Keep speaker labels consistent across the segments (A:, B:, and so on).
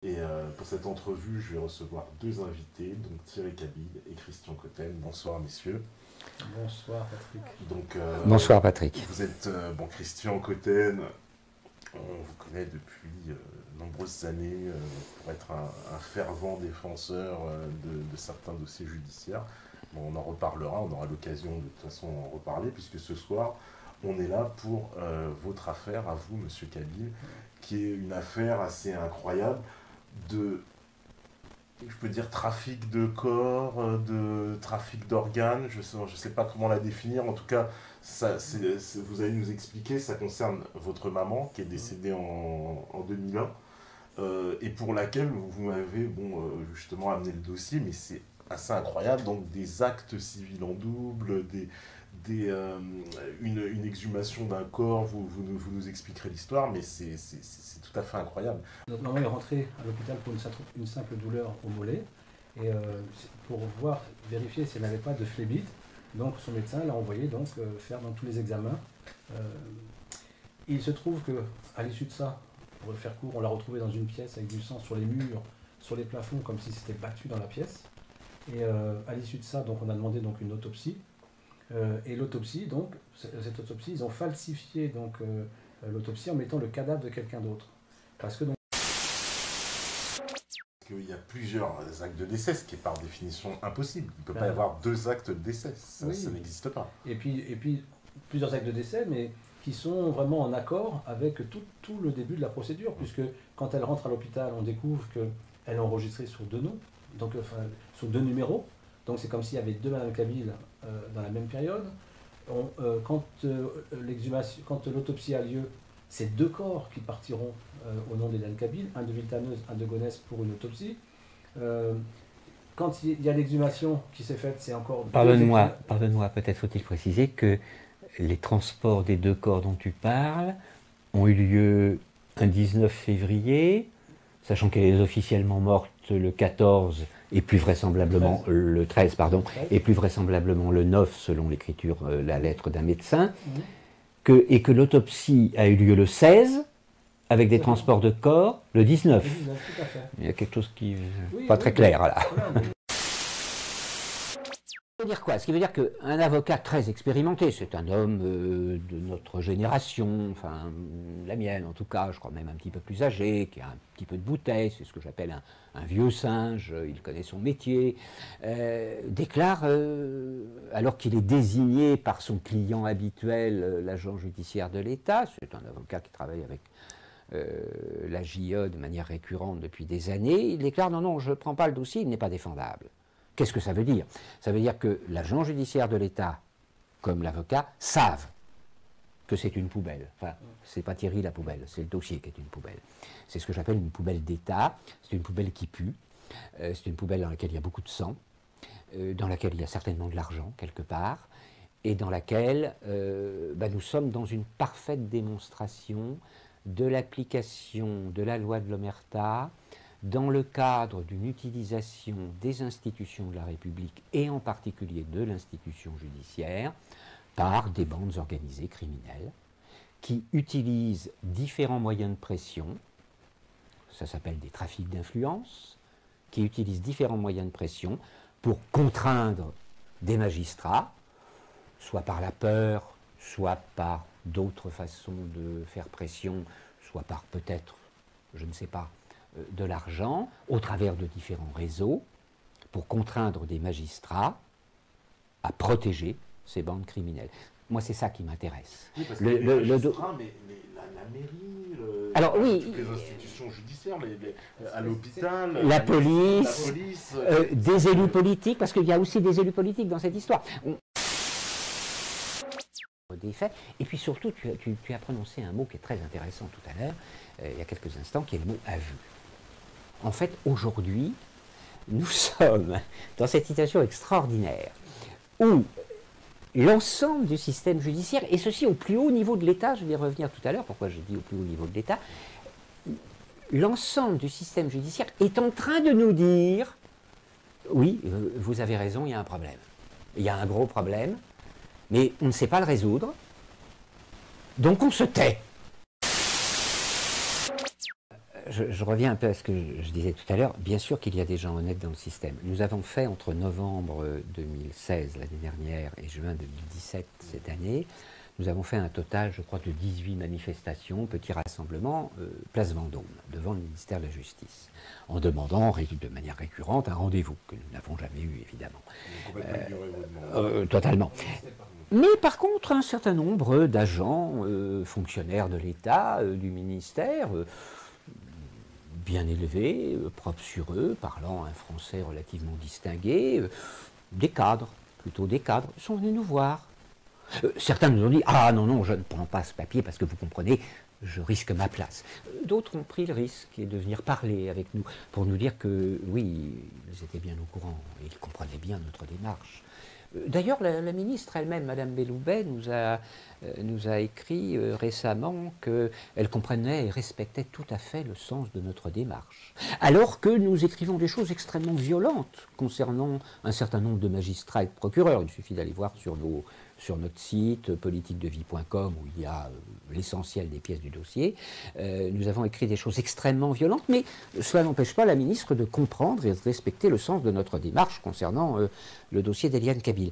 A: Et pour cette entrevue, je vais recevoir deux invités, donc Thierry Cabil et Christian Cotten. Bonsoir messieurs.
B: Bonsoir Patrick.
A: Donc,
C: bonsoir Patrick.
A: Vous êtes, Christian Cotten, on vous connaît depuis nombreuses années pour être un fervent défenseur de certains dossiers judiciaires. Bon, on en reparlera, on aura l'occasion de toute façon en reparler, puisque ce soir, on est là pour votre affaire, à vous, monsieur Cabil, qui est une affaire assez incroyable de, je peux dire, trafic de corps, de trafic d'organes, je sais pas comment la définir, en tout cas, vous allez nous expliquer, ça concerne votre maman qui est décédée en 2001, et pour laquelle vous m'avez justement amené le dossier, mais c'est assez incroyable, donc des actes civils en double, une exhumation d'un corps, vous nous expliquerez l'histoire, mais c'est tout à fait incroyable.
B: Notre maman est rentrée à l'hôpital pour une simple douleur au mollet, et pour vérifier si elle n'avait pas de phlébite, donc son médecin l'a envoyé faire dans tous les examens. Il se trouve qu'à l'issue de ça, pour le faire court, on l'a retrouvée dans une pièce avec du sang sur les murs, sur les plafonds, comme si c'était battu dans la pièce. Et à l'issue de ça, donc, on a demandé une autopsie. Et l'autopsie, cette autopsie, ils ont falsifié l'autopsie en mettant le cadavre de quelqu'un d'autre. Parce qu'il
A: y a plusieurs actes de décès, ce qui est par définition impossible. Il ne peut pas y avoir deux actes de décès, ça n'existe pas.
B: Et puis, plusieurs actes de décès, mais qui sont vraiment en accord avec tout le début de la procédure, puisque quand elle rentre à l'hôpital, on découvre qu'elle est enregistrée sur deux noms, sur deux numéros. Donc c'est comme s'il y avait deux Madame Cabil dans la même période. Quand l'autopsie a lieu, c'est deux corps qui partiront au nom d'Hélène Cabil, un de Villetaneuse, un de Gonesse pour une autopsie. Quand il y a l'exhumation qui s'est faite, c'est encore...
C: Pardonne-moi, peut-être faut-il préciser que les transports des deux corps dont tu parles ont eu lieu un 19 février, sachant qu'elle est officiellement morte le 14 et plus vraisemblablement le 13, et plus vraisemblablement le 9 selon l'écriture, la lettre d'un médecin, et que l'autopsie a eu lieu le 16 avec des transports de corps le 19.
B: Le 19, tout à fait.
C: Il y a quelque chose qui n'est pas très clair là.
B: Voilà.
C: Ça veut dire quoi? Ce qui veut dire qu'un avocat très expérimenté, c'est un homme de notre génération, enfin la mienne en tout cas, je crois même un petit peu plus âgé, qui a un petit peu de bouteille, c'est ce que j'appelle un vieux singe, il connaît son métier, déclare, alors qu'il est désigné par son client habituel, l'agent judiciaire de l'État, c'est un avocat qui travaille avec la JE de manière récurrente depuis des années, il déclare non, je ne prends pas le dossier, il n'est pas défendable. Qu'est-ce que ça veut dire? Ça veut dire que l'agent judiciaire de l'État, comme l'avocat, savent que c'est une poubelle. Enfin, c'est pas Thierry la poubelle, c'est le dossier qui est une poubelle. C'est ce que j'appelle une poubelle d'État. C'est une poubelle qui pue. C'est une poubelle dans laquelle il y a beaucoup de sang, dans laquelle il y a certainement de l'argent quelque part, et dans laquelle nous sommes dans une parfaite démonstration de l'application de la loi de l'Omerta dans le cadre d'une utilisation des institutions de la République, et en particulier de l'institution judiciaire, par des bandes organisées criminelles, qui utilisent différents moyens de pression, ça s'appelle des trafics d'influence, qui utilisent différents moyens de pression pour contraindre des magistrats, soit par la peur, soit par d'autres façons de faire pression, soit par peut-être, je ne sais pas, de l'argent, au travers de différents réseaux, pour contraindre des magistrats à protéger ces bandes criminelles. Moi, c'est ça qui m'intéresse.
A: Oui, parce que les magistrats, mais la mairie, toutes les institutions judiciaires, à l'hôpital,
C: la police, des élus politiques, parce qu'il y a aussi des élus politiques dans cette histoire. Des faits. Et puis surtout, tu as prononcé un mot qui est très intéressant tout à l'heure, il y a quelques instants, qui est le mot « aveu ». En fait, aujourd'hui, nous sommes dans cette situation extraordinaire où l'ensemble du système judiciaire, et ceci au plus haut niveau de l'État, je vais y revenir tout à l'heure, pourquoi je dis au plus haut niveau de l'État, l'ensemble du système judiciaire est en train de nous dire « oui, vous avez raison, il y a un problème. Il y a un gros problème, mais on ne sait pas le résoudre, donc on se tait. » Je reviens un peu à ce que je disais tout à l'heure. Bien sûr qu'il y a des gens honnêtes dans le système. Nous avons fait entre novembre 2016, l'année dernière, et juin 2017, cette année, nous avons fait un total, je crois, de 18 manifestations, petits rassemblements, place Vendôme, devant le ministère de la Justice, en demandant de manière récurrente un rendez-vous, que nous n'avons jamais eu, évidemment. Totalement. Mais par contre, un certain nombre d'agents, fonctionnaires de l'État, du ministère, bien élevés, propres sur eux, parlant un français relativement distingué, des cadres, plutôt des cadres, sont venus nous voir. Certains nous ont dit « Ah non, non, je ne prends pas ce papier parce que vous comprenez, je risque ma place. » D'autres ont pris le risque de venir parler avec nous pour nous dire que oui, ils étaient bien au courant, ils comprenaient bien notre démarche. D'ailleurs, la ministre elle-même, Madame Belloubet, nous a écrit récemment qu'elle comprenait et respectait tout à fait le sens de notre démarche. Alors que nous écrivons des choses extrêmement violentes concernant un certain nombre de magistrats et de procureurs. Il suffit d'aller voir sur notre site politiquedevie.com où il y a l'essentiel des pièces du dossier. Nous avons écrit des choses extrêmement violentes, mais cela n'empêche pas la ministre de comprendre et de respecter le sens de notre démarche concernant le dossier d'Eliane Kabyl.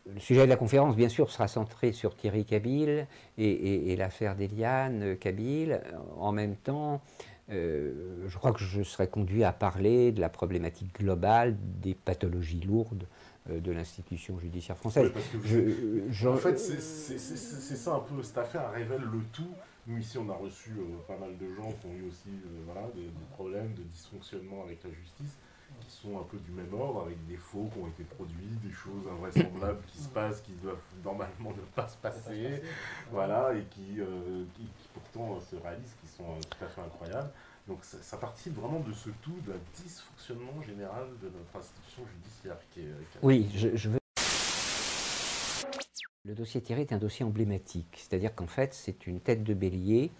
C: Le sujet de la conférence, bien sûr, sera centré sur Thierry Kabyl et l'affaire d'Eliane Kabyl. En même temps, je crois que je serai conduit à parler de la problématique globale des pathologies lourdes de l'institution judiciaire française.
A: Oui, parce que en fait, c'est ça un peu, cette affaire révèle le tout. Nous, ici, on a reçu pas mal de gens qui ont eu aussi voilà, des problèmes de dysfonctionnement avec la justice, qui sont un peu du même ordre, avec des faux qui ont été produits, des choses invraisemblables qui se passent, qui doivent normalement ne pas se passer, voilà, et qui pourtant se réalisent, qui sont tout à fait incroyables. Donc ça participe vraiment de ce tout, d'un dysfonctionnement général de notre institution judiciaire.
C: Oui, je veux... Le dossier Thierry est un dossier emblématique, c'est-à-dire qu'en fait c'est une tête de bélier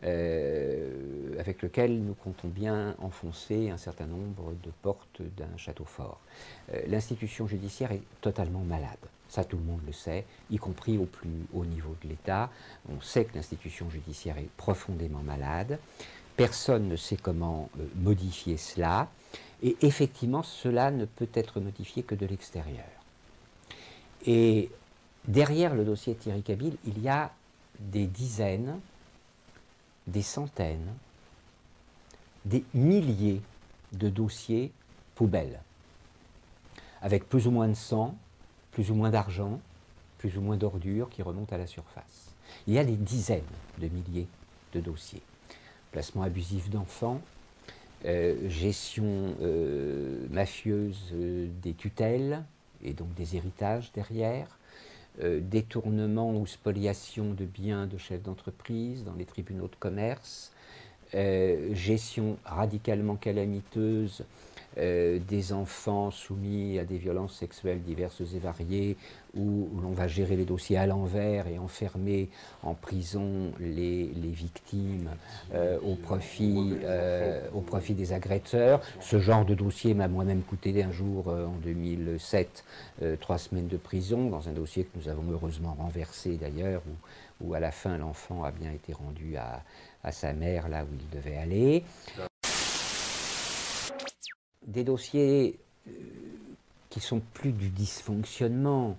C: avec lequel nous comptons bien enfoncer un certain nombre de portes d'un château fort. L'institution judiciaire est totalement malade, ça tout le monde le sait, y compris au plus haut niveau de l'État. On sait que l'institution judiciaire est profondément malade, personne ne sait comment modifier cela, et effectivement cela ne peut être modifié que de l'extérieur. Et derrière le dossier Thierry Kabyl, il y a des dizaines, des centaines, des milliers de dossiers poubelles, avec plus ou moins de sang, plus ou moins d'argent, plus ou moins d'ordures qui remontent à la surface. Il y a des dizaines de milliers de dossiers. Placement abusif d'enfants, gestion mafieuse des tutelles et donc des héritages derrière, détournement ou spoliation de biens de chefs d'entreprise dans les tribunaux de commerce, gestion radicalement calamiteuse des enfants soumis à des violences sexuelles diverses et variées, où l'on va gérer les dossiers à l'envers et enfermer en prison les victimes au profit des agresseurs. Ce genre de dossier m'a moi-même coûté un jour, en 2007, 3 semaines de prison, dans un dossier que nous avons heureusement renversé d'ailleurs, où à la fin l'enfant a bien été rendu à sa mère là où il devait aller. Des dossiers qui sont plus du dysfonctionnement,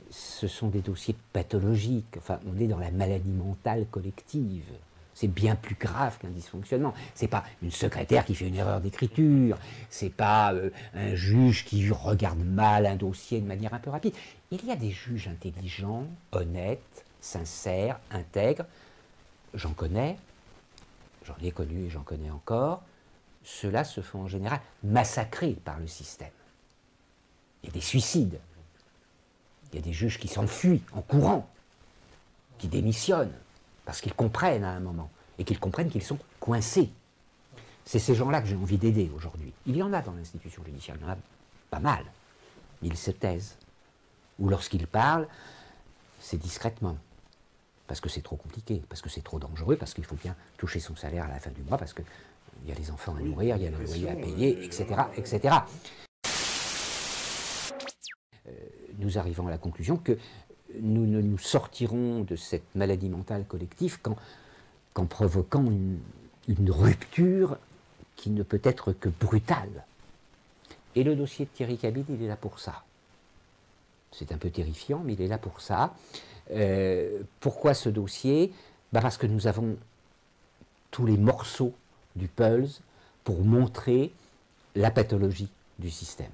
C: ce sont des dossiers pathologiques. Enfin, on est dans la maladie mentale collective. C'est bien plus grave qu'un dysfonctionnement. C'est pas une secrétaire qui fait une erreur d'écriture, c'est pas un juge qui regarde mal un dossier de manière un peu rapide. Il y a des juges intelligents, honnêtes, sincères, intègres. J'en connais, j'en ai connu et j'en connais encore. Ceux-là se font en général massacrer par le système. Il y a des suicides. Il y a des juges qui s'enfuient en courant, qui démissionnent, parce qu'ils comprennent à un moment, et qu'ils comprennent qu'ils sont coincés. C'est ces gens-là que j'ai envie d'aider aujourd'hui. Il y en a dans l'institution judiciaire, il y en a pas mal. Mais ils se taisent. Ou lorsqu'ils parlent, c'est discrètement. Parce que c'est trop compliqué, parce que c'est trop dangereux, parce qu'il faut bien toucher son salaire à la fin du mois, parce que il y a les enfants à nourrir, il y a le loyer à payer, etc., etc. Nous arrivons à la conclusion que nous ne nous sortirons de cette maladie mentale collective qu'en provoquant une rupture qui ne peut être que brutale. Et le dossier de Thierry Cabide, il est là pour ça. C'est un peu terrifiant, mais il est là pour ça. Pourquoi ce dossier? Parce que nous avons tous les morceaux du puzzle pour montrer la pathologie du système.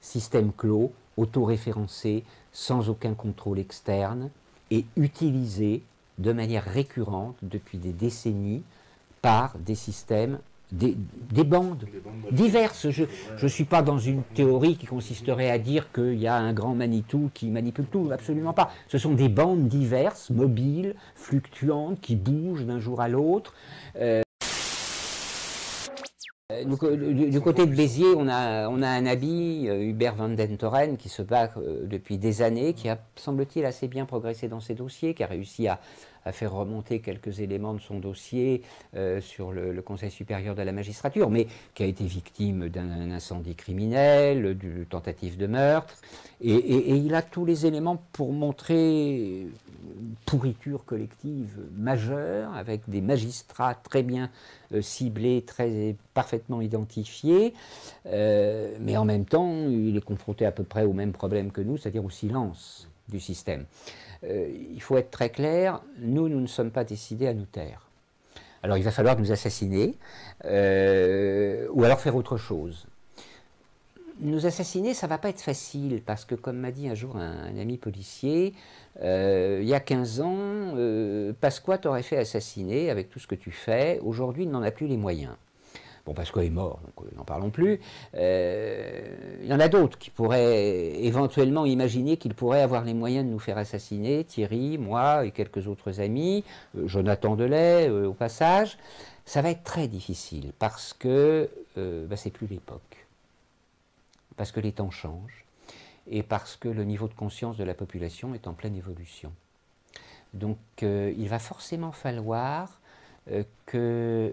C: Système clos, autoréférencé, sans aucun contrôle externe, et utilisé de manière récurrente depuis des décennies par des systèmes, des bandes diverses. Je ne suis pas dans une théorie qui consisterait à dire qu'il y a un grand Manitou qui manipule tout, absolument pas. Ce sont des bandes diverses, mobiles, fluctuantes, qui bougent d'un jour à l'autre. Du côté de Béziers, on a un ami, Hubert van den Toren, qui se bat depuis des années, qui a, semble-t-il, assez bien progressé dans ses dossiers, qui a réussi à faire remonter quelques éléments de son dossier sur le Conseil supérieur de la magistrature, mais qui a été victime d'un incendie criminel, d'une tentative de meurtre, et il a tous les éléments pour montrer une pourriture collective majeure, avec des magistrats très bien ciblés, parfaitement identifiés, mais en même temps, il est confronté à peu près au même problème que nous, c'est-à-dire au silence du système. Il faut être très clair, nous ne sommes pas décidés à nous taire. Alors il va falloir nous assassiner, ou alors faire autre chose. Nous assassiner, ça ne va pas être facile, parce que comme m'a dit un jour un ami policier, il y a 15 ans, Pasqua t'aurait fait assassiner avec tout ce que tu fais, aujourd'hui il n'en a plus les moyens. Bon, Pasqua est mort, donc n'en parlons plus. Il y en a d'autres qui pourraient éventuellement imaginer qu'ils pourraient avoir les moyens de nous faire assassiner, Thierry, moi et quelques autres amis, Jonathan Delay au passage. Ça va être très difficile parce que c'est plus l'époque, parce que les temps changent et parce que le niveau de conscience de la population est en pleine évolution. Donc il va forcément falloir que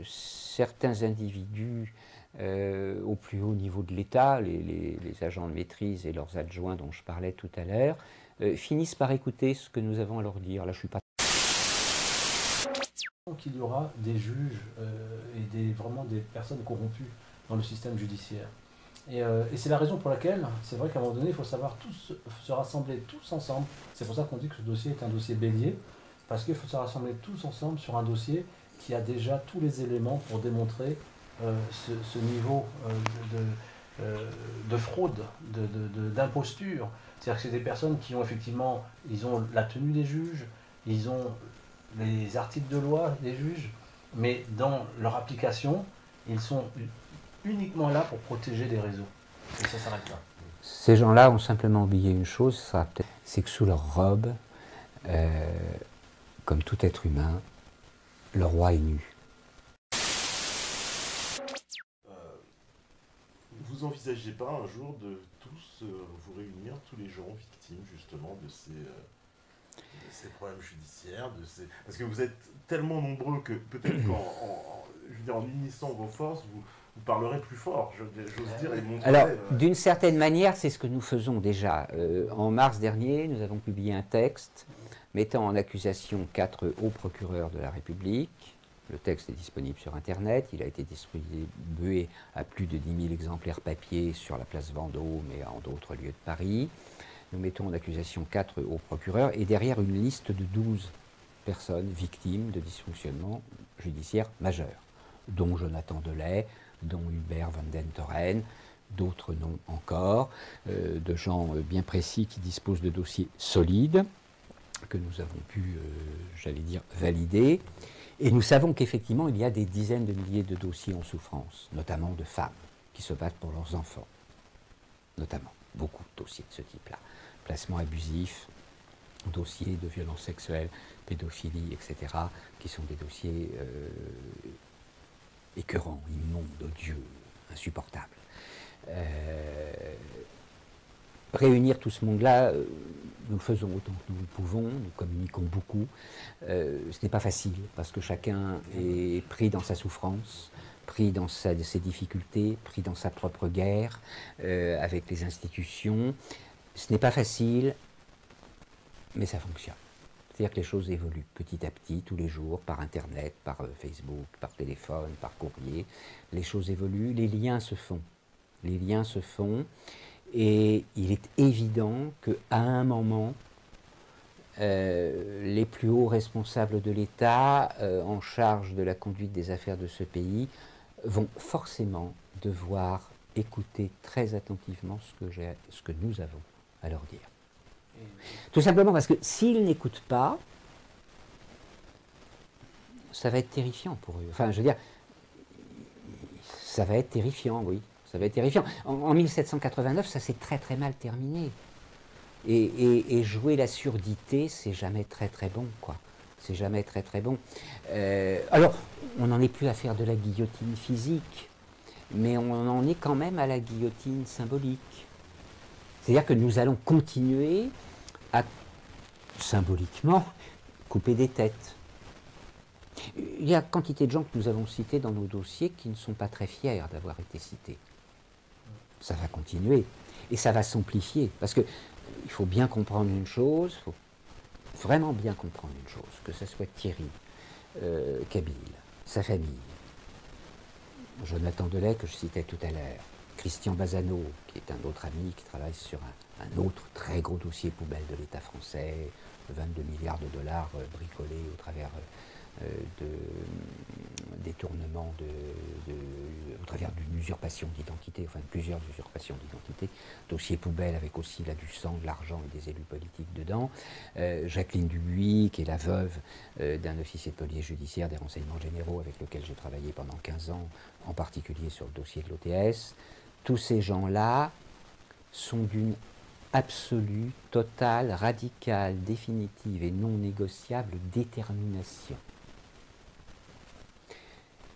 C: certains individus au plus haut niveau de l'État, les agents de maîtrise et leurs adjoints dont je parlais tout à l'heure, finissent par écouter ce que nous avons à leur dire. Là, je suis pas...
B: Qu'il y aura des juges et vraiment des personnes corrompues dans le système judiciaire. Et c'est la raison pour laquelle, c'est vrai qu'à un moment donné, il faut savoir tous se rassembler tous ensemble. C'est pour ça qu'on dit que ce dossier est un dossier bélier, parce qu'il faut se rassembler tous ensemble sur un dossier qui a déjà tous les éléments pour démontrer ce niveau de fraude, d'imposture. C'est-à-dire que c'est des personnes qui ont effectivement, ils ont la tenue des juges, ils ont les articles de loi des juges, mais dans leur application, ils sont uniquement là pour protéger les réseaux. Et ça s'arrête là.
C: Ces gens-là ont simplement oublié une chose, c'est que sous leur robe, comme tout être humain, le roi est nu.
A: Vous envisagez pas un jour de tous vous réunir, tous les gens victimes justement de ces problèmes judiciaires, parce que vous êtes tellement nombreux que peut-être en unissant vos forces, vous parlerez plus fort, j'ose dire, et montrer...
C: Alors, d'une certaine manière, c'est ce que nous faisons déjà. En mars dernier, nous avons publié un texte mettant en accusation 4 hauts procureurs de la République. Le texte est disponible sur Internet, il a été distribué à plus de 10 000 exemplaires papier sur la place Vendôme et en d'autres lieux de Paris. Nous mettons en accusation 4 hauts procureurs et derrière une liste de 12 personnes victimes de dysfonctionnements judiciaires majeurs, dont Jonathan Delay, dont Hubert van den Toren, d'autres noms encore, de gens bien précis qui disposent de dossiers solides, que nous avons pu, j'allais dire, valider. Et nous savons qu'effectivement, il y a des dizaines de milliers de dossiers en souffrance, notamment de femmes qui se battent pour leurs enfants. Notamment, beaucoup de dossiers de ce type-là. Placement abusif, dossiers de violences sexuelles, pédophilie, etc., qui sont des dossiers écœurants, immondes, odieux, insupportables. Réunir tout ce monde-là, nous le faisons autant que nous le pouvons, nous communiquons beaucoup. Ce n'est pas facile, parce que chacun est pris dans sa souffrance, pris dans ses difficultés, pris dans sa propre guerre avec les institutions. Ce n'est pas facile, Mais ça fonctionne. C'est-à-dire que les choses évoluent petit à petit, tous les jours, par Internet, par Facebook, par téléphone, par courrier. Les choses évoluent, les liens se font. Les liens se font, et il est évident qu'à un moment, les plus hauts responsables de l'État, en charge de la conduite des affaires de ce pays, vont forcément devoir écouter très attentivement ce que nous avons à leur dire. Tout simplement parce que s'ils n'écoutent pas, ça va être terrifiant pour eux. Enfin, je veux dire, ça va être terrifiant, oui. Ça va être terrifiant. En 1789, ça s'est très très mal terminé. Et jouer la surdité, c'est jamais très très bon, quoi. C'est jamais très très bon. Alors, on n'en est plus à faire de la guillotine physique, mais on en est quand même à la guillotine symbolique. C'est-à-dire que nous allons continuer à, symboliquement, couper des têtes. Il y a quantité de gens que nous avons cités dans nos dossiers qui ne sont pas très fiers d'avoir été cités. Ça va continuer, et ça va s'amplifier, parce que il faut bien comprendre une chose, il faut vraiment bien comprendre une chose, que ce soit Thierry, Kabyle, sa famille, Jonathan Delay que je citais tout à l'heure, Christian Bazano, qui est un autre ami qui travaille sur un autre très gros dossier poubelle de l'État français, 22 milliards de dollars bricolés au travers de détournements, au travers d'une usurpation d'identité, enfin de plusieurs usurpations d'identité, dossier poubelle avec aussi là du sang, de l'argent et des élus politiques dedans. Jacqueline Dubuis, qui est la veuve d'un officier de police judiciaire des renseignements généraux avec lequel j'ai travaillé pendant 15 ans, en particulier sur le dossier de l'OTS. Tous ces gens-là sont d'une absolue, totale, radicale, définitive et non négociable détermination.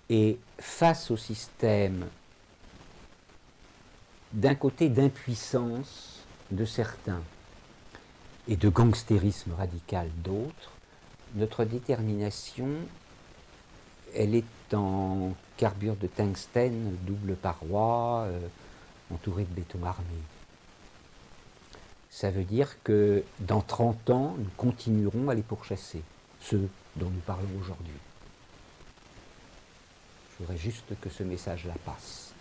C: Et face au système, d'un côté d'impuissance de certains et de gangstérisme radical d'autres, notre détermination, elle est en carbure de tungstène, double paroi, entourée de béton armé. Ça veut dire que dans 30 ans, nous continuerons à les pourchasser, ceux dont nous parlons aujourd'hui. Je voudrais juste que ce message-là passe.